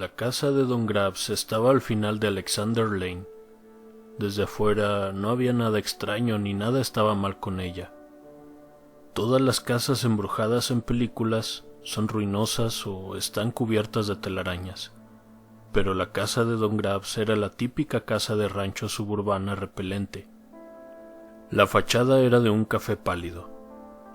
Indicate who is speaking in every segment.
Speaker 1: La casa de Don Grabs estaba al final de Alexander Lane. Desde afuera no había nada extraño ni nada estaba mal con ella. Todas las casas embrujadas en películas son ruinosas o están cubiertas de telarañas, pero la casa de Don Grabs era la típica casa de rancho suburbana repelente. La fachada era de un café pálido.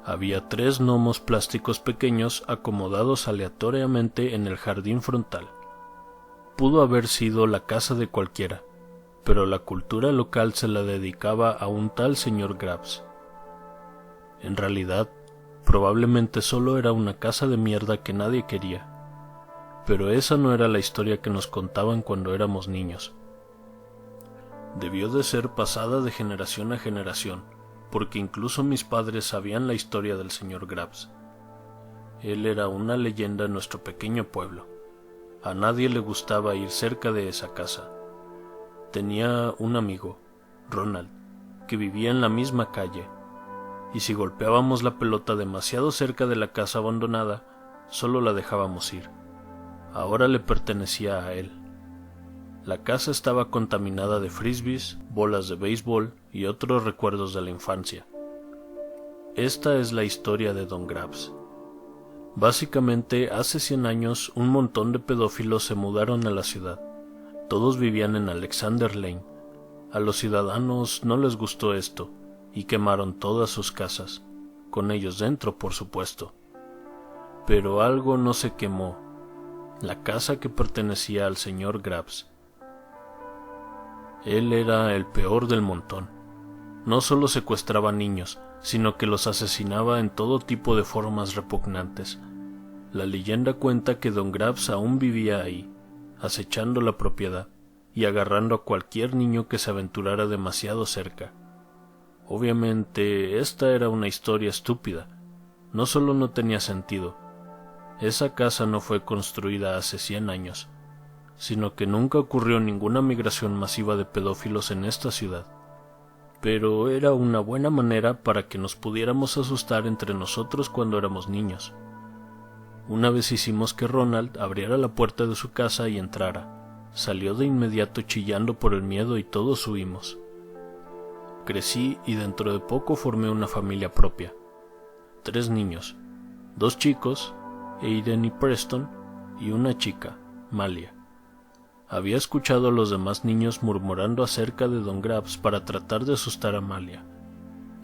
Speaker 1: Había 3 gnomos plásticos pequeños acomodados aleatoriamente en el jardín frontal. Pudo haber sido la casa de cualquiera, pero la cultura local se la dedicaba a un tal señor Grabs. En realidad, probablemente solo era una casa de mierda que nadie quería, pero esa no era la historia que nos contaban cuando éramos niños. Debió de ser pasada de generación a generación, porque incluso mis padres sabían la historia del señor Grabs. Él era una leyenda en nuestro pequeño pueblo. A nadie le gustaba ir cerca de esa casa. Tenía un amigo, Ronald, que vivía en la misma calle, y si golpeábamos la pelota demasiado cerca de la casa abandonada, solo la dejábamos ir. Ahora le pertenecía a él. La casa estaba contaminada de frisbees, bolas de béisbol y otros recuerdos de la infancia. Esta es la historia de Don Grabs. Básicamente, hace 100 años, un montón de pedófilos se mudaron a la ciudad. Todos vivían en Alexander Lane. A los ciudadanos no les gustó esto, y quemaron todas sus casas, con ellos dentro, por supuesto. Pero algo no se quemó, la casa que pertenecía al señor Grabs. Él era el peor del montón. No solo secuestraba niños, sino que los asesinaba en todo tipo de formas repugnantes. La leyenda cuenta que Don Grabs aún vivía ahí, acechando la propiedad y agarrando a cualquier niño que se aventurara demasiado cerca. Obviamente, esta era una historia estúpida. No solo no tenía sentido. Esa casa no fue construida hace 100 años, sino que nunca ocurrió ninguna migración masiva de pedófilos en esta ciudad. Pero era una buena manera para que nos pudiéramos asustar entre nosotros cuando éramos niños. Una vez hicimos que Ronald abriera la puerta de su casa y entrara. Salió de inmediato chillando por el miedo y todos huimos. Crecí y dentro de poco formé una familia propia. 3 niños, 2 chicos, Aiden y Preston, y una chica, Malia. Había escuchado a los demás niños murmurando acerca de Don Grabs para tratar de asustar a Malia.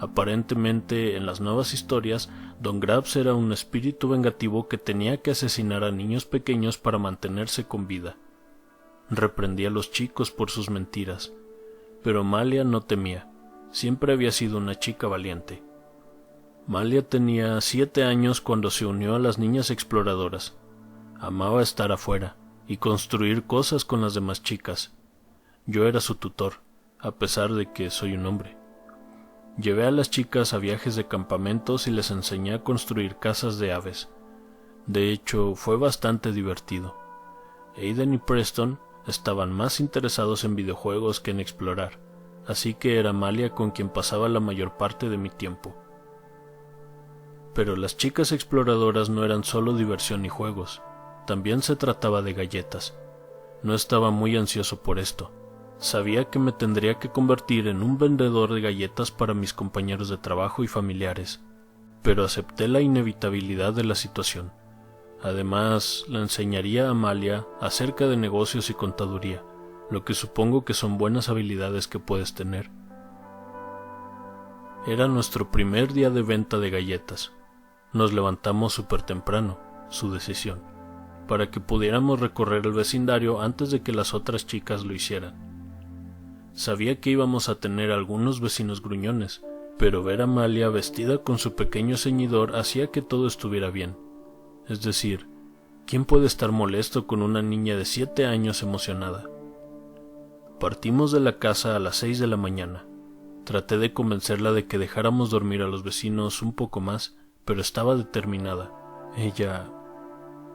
Speaker 1: Aparentemente, en las nuevas historias, Don Grabs era un espíritu vengativo que tenía que asesinar a niños pequeños para mantenerse con vida. Reprendía a los chicos por sus mentiras, pero Malia no temía. Siempre había sido una chica valiente. Malia tenía 7 años cuando se unió a las niñas exploradoras. Amaba estar afuera y construir cosas con las demás chicas. Yo era su tutor, a pesar de que soy un hombre. Llevé a las chicas a viajes de campamentos y les enseñé a construir casas de aves. De hecho, fue bastante divertido. Aiden y Preston estaban más interesados en videojuegos que en explorar, así que era Malia con quien pasaba la mayor parte de mi tiempo. Pero las chicas exploradoras no eran solo diversión y juegos, también se trataba de galletas. No estaba muy ansioso por esto. Sabía que me tendría que convertir en un vendedor de galletas para mis compañeros de trabajo y familiares, pero acepté la inevitabilidad de la situación. Además, le enseñaría a Malia acerca de negocios y contaduría, lo que supongo que son buenas habilidades que puedes tener. Era nuestro primer día de venta de galletas. Nos levantamos súper temprano, su decisión, para que pudiéramos recorrer el vecindario antes de que las otras chicas lo hicieran. Sabía que íbamos a tener algunos vecinos gruñones, pero ver a Malia vestida con su pequeño ceñidor hacía que todo estuviera bien. Es decir, ¿quién puede estar molesto con una niña de 7 años emocionada? Partimos de la casa a las 6 de la mañana. Traté de convencerla de que dejáramos dormir a los vecinos un poco más, pero estaba determinada. Ella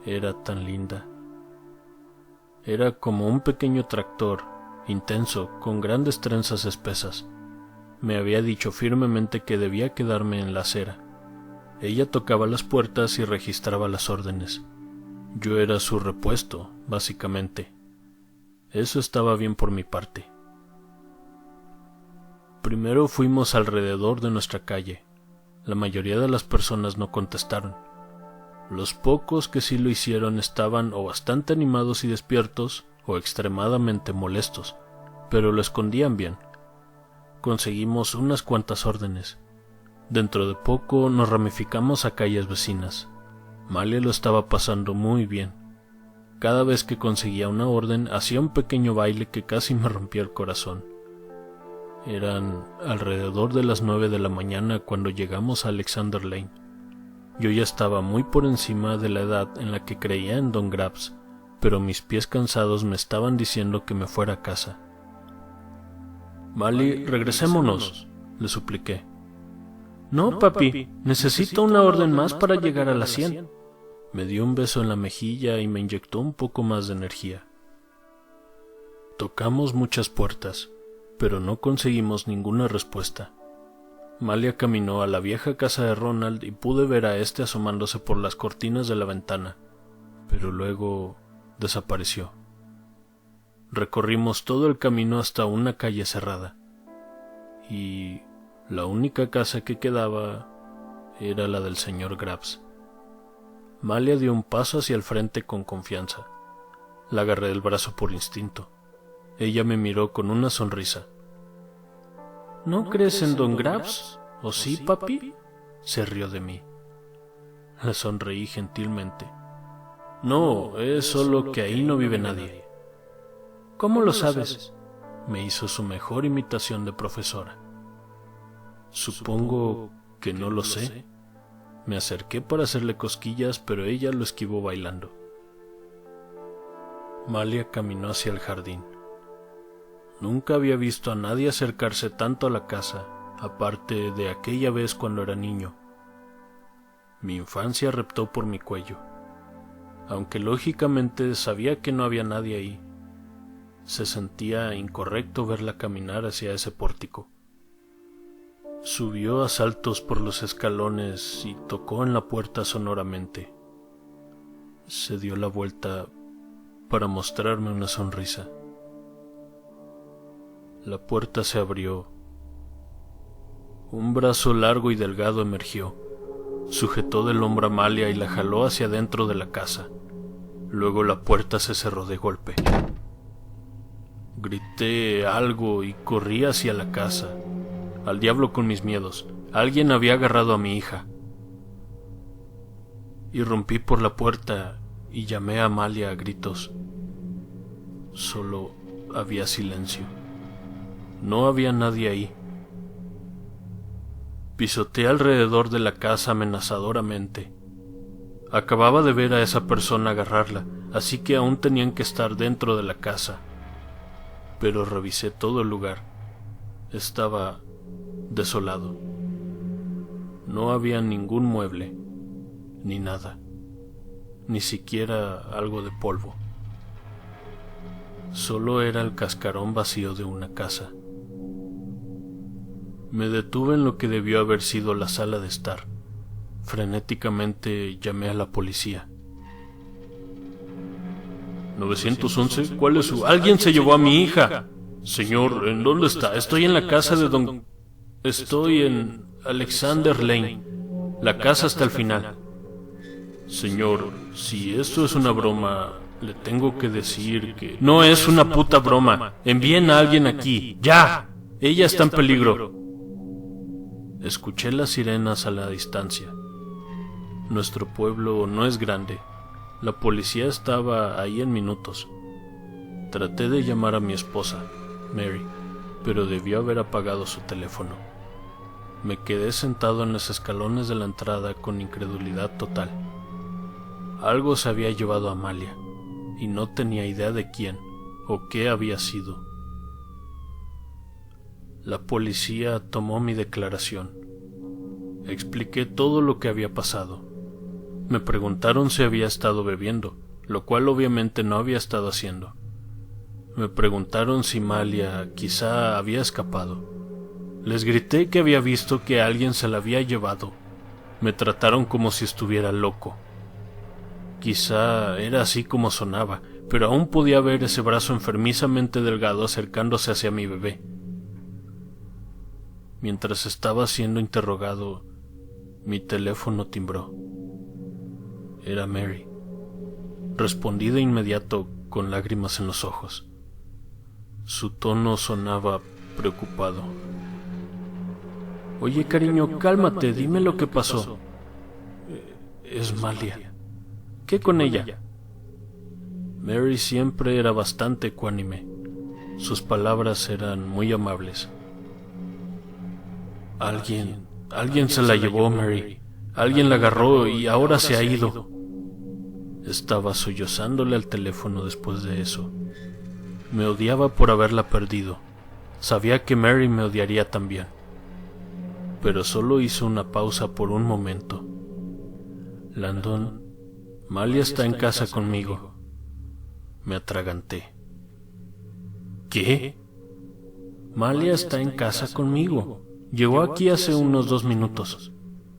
Speaker 1: era tan linda. Era como un pequeño tractor, intenso, con grandes trenzas espesas. Me había dicho firmemente que debía quedarme en la acera. Ella tocaba las puertas y registraba las órdenes. Yo era su repuesto, básicamente. Eso estaba bien por mi parte. Primero fuimos alrededor de nuestra calle. La mayoría de las personas no contestaron. Los pocos que sí lo hicieron estaban o bastante animados y despiertos o extremadamente molestos, pero lo escondían bien. Conseguimos unas cuantas órdenes. Dentro de poco nos ramificamos a calles vecinas. Malia lo estaba pasando muy bien. Cada vez que conseguía una orden hacía un pequeño baile que casi me rompía el corazón. Eran alrededor de las 9 de la mañana cuando llegamos a Alexander Lane. Yo ya estaba muy por encima de la edad en la que creía en Don Grabs, pero mis pies cansados me estaban diciendo que me fuera a casa. «Mali, regresémonos», le supliqué. «No, papi, necesito una orden más para llegar a las 100». Me dio un beso en la mejilla y me inyectó un poco más de energía. Tocamos muchas puertas, pero no conseguimos ninguna respuesta. Malia caminó a la vieja casa de Ronald y pude ver a este asomándose por las cortinas de la ventana, pero luego desapareció. Recorrimos todo el camino hasta una calle cerrada, y la única casa que quedaba era la del señor Grabs. Malia dio un paso hacia el frente con confianza. La agarré del brazo por instinto. Ella me miró con una sonrisa. «¿No crees en Don Grabs? ¿O sí, papi?» Se rió de mí. Le sonreí gentilmente. «No, es solo que ahí no vive nadie». «¿Cómo lo sabes?» Me hizo su mejor imitación de profesora. «Supongo que no lo sé». Me acerqué para hacerle cosquillas, pero ella lo esquivó bailando. Malia caminó hacia el jardín. Nunca había visto a nadie acercarse tanto a la casa, aparte de aquella vez cuando era niño. Mi infancia reptó por mi cuello. Aunque lógicamente sabía que no había nadie ahí, se sentía incorrecto verla caminar hacia ese pórtico. Subió a saltos por los escalones y tocó en la puerta sonoramente. Se dio la vuelta para mostrarme una sonrisa. La puerta se abrió. Un brazo largo y delgado emergió. Sujetó del hombro a Malia y la jaló hacia adentro de la casa. Luego la puerta se cerró de golpe. Grité algo y corrí hacia la casa. Al diablo con mis miedos. Alguien había agarrado a mi hija. Irrumpí por la puerta y llamé a Amalia a gritos. Solo había silencio. No había nadie ahí. Pisoteé alrededor de la casa amenazadoramente. Acababa de ver a esa persona agarrarla, así que aún tenían que estar dentro de la casa. Pero revisé todo el lugar. Estaba desolado. No había ningún mueble, ni nada, ni siquiera algo de polvo. Solo era el cascarón vacío de una casa. Me detuve en lo que debió haber sido la sala de estar. Frenéticamente llamé a la policía. 911, ¿cuál es su...? ¡Alguien se llevó a mi hija! Señor, ¿en dónde está? Estoy en la casa de don... Estoy en Alexander Lane. La casa hasta el final. Señor, si esto es una broma, le tengo que decir que... No es una puta broma. Envíen a alguien aquí. ¡Ya! Ella está en peligro. Escuché las sirenas a la distancia. Nuestro pueblo no es grande. La policía estaba ahí en minutos. Traté de llamar a mi esposa, Mary, pero debió haber apagado su teléfono. Me quedé sentado en los escalones de la entrada con incredulidad total. Algo se había llevado a Amalia, y no tenía idea de quién o qué había sido. La policía tomó mi declaración. Expliqué todo lo que había pasado. Me preguntaron si había estado bebiendo, lo cual obviamente no había estado haciendo. Me preguntaron si Malia quizá había escapado. Les grité que había visto que alguien se la había llevado. Me trataron como si estuviera loco. Quizá era así como sonaba, pero aún podía ver ese brazo enfermizamente delgado acercándose hacia mi bebé. Mientras estaba siendo interrogado, mi teléfono timbró. Era Mary. Respondí de inmediato con lágrimas en los ojos. Su tono sonaba preocupado. Oye, cariño, cálmate, dime lo que pasó. Es Malia. ¿Qué con ella? Mary siempre era bastante ecuánime. Sus palabras eran muy amables. Alguien se la llevó, Mary. Alguien la agarró y ahora se ha ido. Estaba sollozándole al teléfono después de eso. Me odiaba por haberla perdido. Sabía que Mary me odiaría también. Pero solo hizo una pausa por un momento. Landon, Malia está en casa conmigo. Me atraganté. ¿Qué? Malia está en casa conmigo. Llegó aquí hace unos 2 minutos.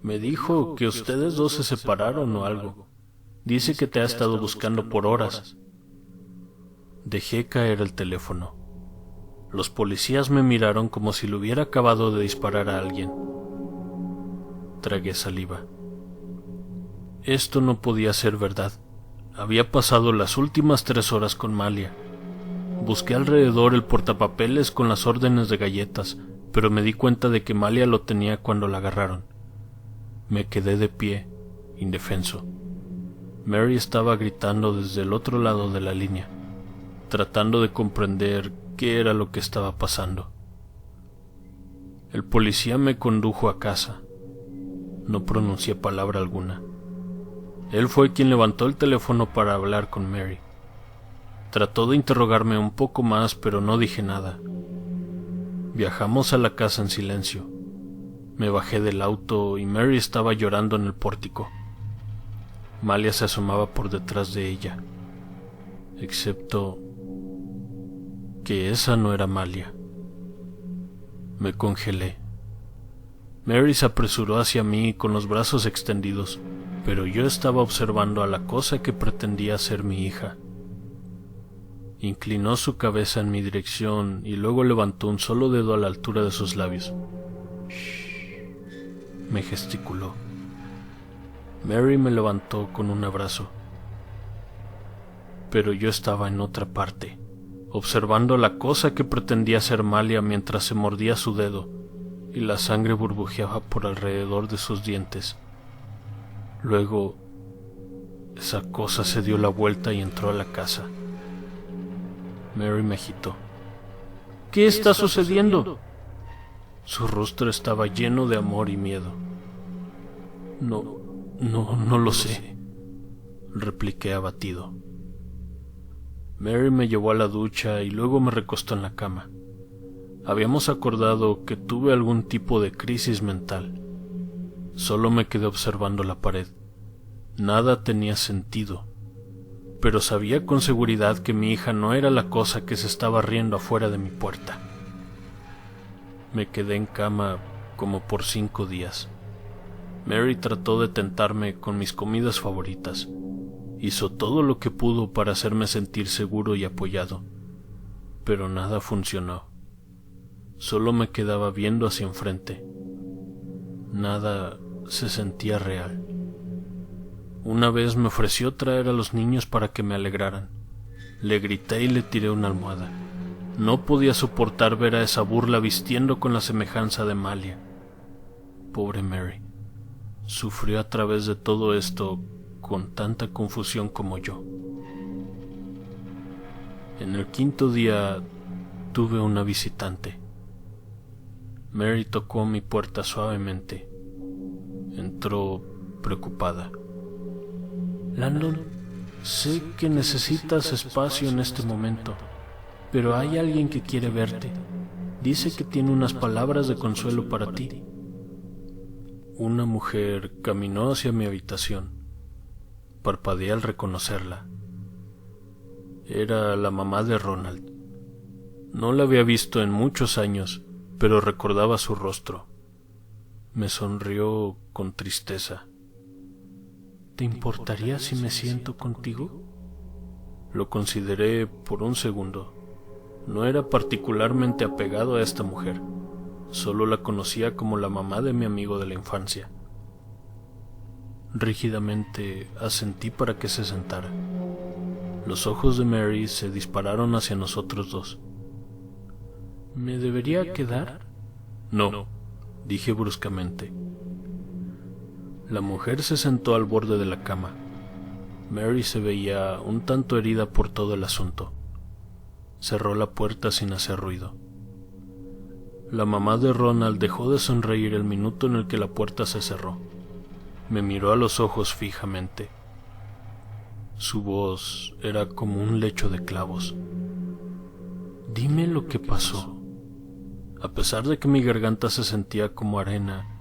Speaker 1: Me dijo que ustedes dos se separaron o algo. Dice que te ha estado buscando por horas. Dejé caer el teléfono. Los policías me miraron como si le hubiera acabado de disparar a alguien. Tragué saliva. Esto no podía ser verdad. Había pasado las últimas 3 horas con Malia. Busqué alrededor el portapapeles con las órdenes de galletas, pero me di cuenta de que Malia lo tenía cuando la agarraron. Me quedé de pie, indefenso. Mary estaba gritando desde el otro lado de la línea, tratando de comprender qué era lo que estaba pasando. El policía me condujo a casa. No pronuncié palabra alguna. Él fue quien levantó el teléfono para hablar con Mary. Trató de interrogarme un poco más, pero no dije nada. Viajamos a la casa en silencio. Me bajé del auto y Mary estaba llorando en el pórtico. Malia se asomaba por detrás de ella, excepto que esa no era Malia. Me congelé. Mary se apresuró hacia mí con los brazos extendidos, pero yo estaba observando a la cosa que pretendía ser mi hija. Inclinó su cabeza en mi dirección y luego levantó un solo dedo a la altura de sus labios. «Shh», me gesticuló. Mary me levantó con un abrazo. Pero yo estaba en otra parte, observando a la cosa que pretendía ser Malia mientras se mordía su dedo y la sangre burbujeaba por alrededor de sus dientes. Luego, esa cosa se dio la vuelta y entró a la casa. Mary me agitó. ¿Qué está sucediendo? Su rostro estaba lleno de amor y miedo. No lo sé, repliqué abatido. Mary me llevó a la ducha y luego me recostó en la cama. Habíamos acordado que tuve algún tipo de crisis mental. Solo me quedé observando la pared. Nada tenía sentido, pero sabía con seguridad que mi hija no era la cosa que se estaba riendo afuera de mi puerta. Me quedé en cama como por 5 días. Mary trató de tentarme con mis comidas favoritas. Hizo todo lo que pudo para hacerme sentir seguro y apoyado, pero nada funcionó. Solo me quedaba viendo hacia enfrente. Nada se sentía real. Una vez me ofreció traer a los niños para que me alegraran. Le grité y le tiré una almohada. No podía soportar ver a esa burla vistiendo con la semejanza de Malia. Pobre Mary. Sufrió a través de todo esto con tanta confusión como yo. En el 5.º día tuve una visitante. Mary tocó mi puerta suavemente. Entró preocupada. Landon, sé que necesitas espacio en este momento, pero hay alguien que quiere verte. Dice que tiene unas palabras de consuelo para ti. Una mujer caminó hacia mi habitación. Parpadeé al reconocerla. Era la mamá de Ronald. No la había visto en muchos años, pero recordaba su rostro. Me sonrió con tristeza. ¿Te importaría si me siento contigo? Lo consideré por un segundo. No era particularmente apegado a esta mujer. Solo la conocía como la mamá de mi amigo de la infancia. Rígidamente asentí para que se sentara. Los ojos de Mary se dispararon hacia nosotros dos. ¿Me debería quedar? No, dije bruscamente. La mujer se sentó al borde de la cama. Mary se veía un tanto herida por todo el asunto. Cerró la puerta sin hacer ruido. La mamá de Ronald dejó de sonreír el minuto en el que la puerta se cerró. Me miró a los ojos fijamente. Su voz era como un lecho de clavos. Dime lo que pasó. A pesar de que mi garganta se sentía como arena,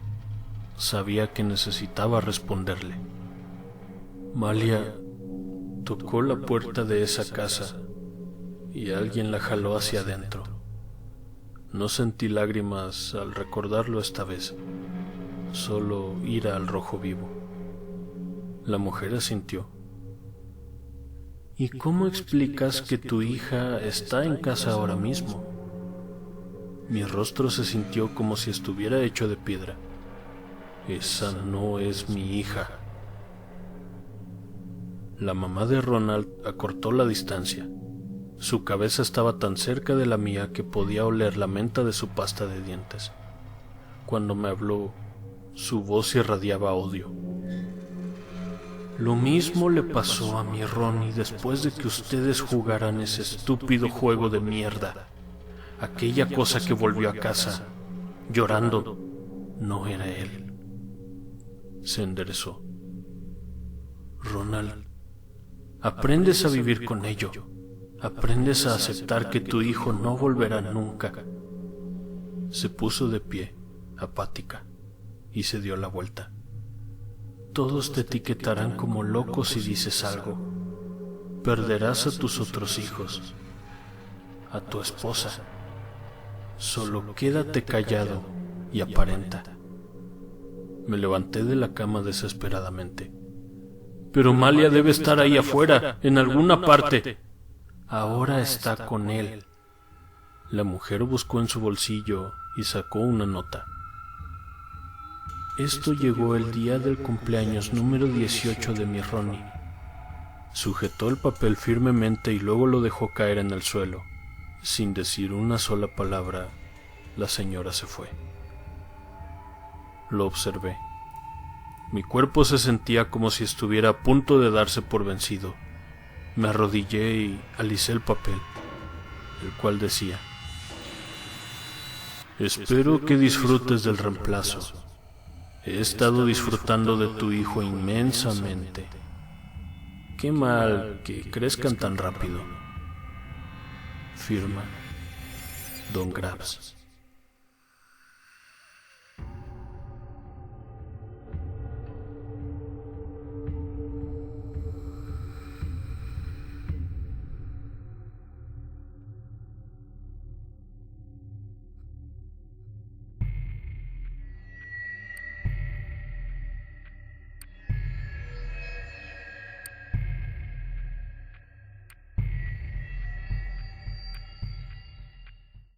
Speaker 1: sabía que necesitaba responderle. Malia tocó la puerta de esa casa y alguien la jaló hacia adentro. No sentí lágrimas al recordarlo esta vez, solo ira al rojo vivo. La mujer asintió. ¿Y cómo explicas que tu hija está en casa ahora mismo? Mi rostro se sintió como si estuviera hecho de piedra. Esa no es mi hija. La mamá de Ronald acortó la distancia. Su cabeza estaba tan cerca de la mía que podía oler la menta de su pasta de dientes. Cuando me habló, su voz irradiaba odio. Lo mismo le pasó a mi Ronnie después de que ustedes jugaran ese estúpido juego de mierda. Aquella cosa que volvió a casa, llorando, no era él. Se enderezó. Ronald, aprendes a vivir con ello. Aprendes a aceptar que tu hijo no volverá nunca. Se puso de pie, apática, y se dio la vuelta. Todos te etiquetarán como loco si dices algo. Perderás a tus otros hijos, a tu esposa. Solo quédate callado y aparenta. Me levanté de la cama desesperadamente. Pero Malia debe estar ahí afuera, en alguna parte. Ahora está con él. La mujer buscó en su bolsillo y sacó una nota. Esto llegó el día del cumpleaños número 18 de mi Ronnie. Sujetó el papel firmemente y luego lo dejó caer en el suelo. Sin decir una sola palabra, la señora se fue. Lo observé. Mi cuerpo se sentía como si estuviera a punto de darse por vencido. Me arrodillé y alicé el papel, el cual decía: espero que disfrutes del reemplazo. He estado disfrutando de tu hijo inmensamente. Qué mal que crezcan tan rápido. Firma Don Grabs.